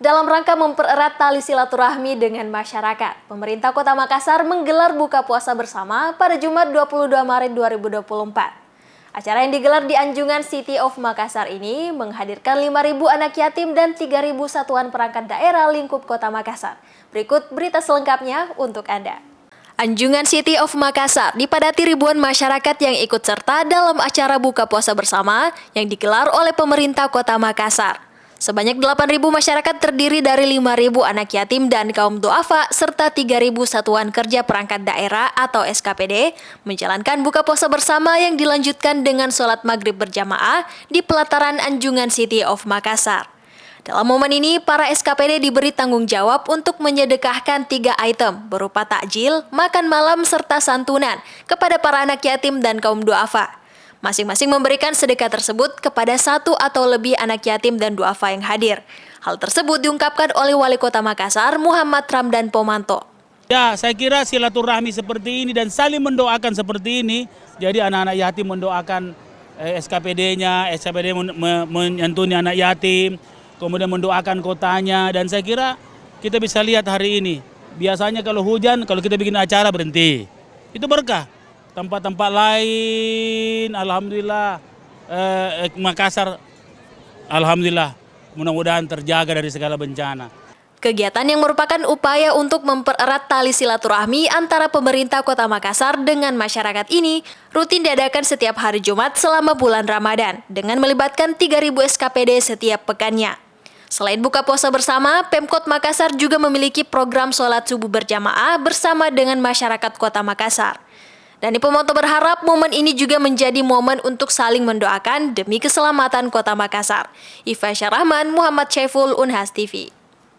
Dalam rangka mempererat tali silaturahmi dengan masyarakat, pemerintah Kota Makassar menggelar buka puasa bersama pada Jumat 22 Maret 2024. Acara yang digelar di Anjungan City of Makassar ini menghadirkan 5.000 anak yatim dan 3.000 satuan perangkat daerah lingkup Kota Makassar. Berikut berita selengkapnya untuk Anda. Anjungan City of Makassar dipadati ribuan masyarakat yang ikut serta dalam acara buka puasa bersama yang digelar oleh pemerintah Kota Makassar. Sebanyak 8.000 masyarakat terdiri dari 5.000 anak yatim dan kaum duafa serta 3.000 satuan kerja perangkat daerah atau SKPD menjalankan buka puasa bersama yang dilanjutkan dengan sholat maghrib berjamaah di pelataran Anjungan City of Makassar. Dalam momen ini, para SKPD diberi tanggung jawab untuk menyedekahkan 3 item berupa takjil, makan malam, serta santunan kepada para anak yatim dan kaum duafa. Masing-masing memberikan sedekah tersebut kepada 1 atau lebih anak yatim dan duafa yang hadir. Hal tersebut diungkapkan oleh Wali Kota Makassar, Muhammad Ramdan Pomanto. Ya, saya kira silaturahmi seperti ini dan saling mendoakan seperti ini. Jadi anak-anak yatim mendoakan SKPD-nya, SKPD menyantuni anak yatim, kemudian mendoakan kotanya. Dan saya kira kita bisa lihat hari ini. Biasanya kalau hujan, kalau kita bikin acara berhenti. Itu berkah. Tempat-tempat lain, alhamdulillah, Makassar, alhamdulillah, mudah-mudahan terjaga dari segala bencana. Kegiatan yang merupakan upaya untuk mempererat tali silaturahmi antara pemerintah Kota Makassar dengan masyarakat ini rutin diadakan setiap hari Jumat selama bulan Ramadan dengan melibatkan 3.000 SKPD setiap pekannya. Selain buka puasa bersama, Pemkot Makassar juga memiliki program sholat subuh berjamaah bersama dengan masyarakat Kota Makassar. Dani Pomanto berharap momen ini juga menjadi momen untuk saling mendoakan demi keselamatan Kota Makassar. Iva Syarahman, Muhammad Syaiful, Unhas TV.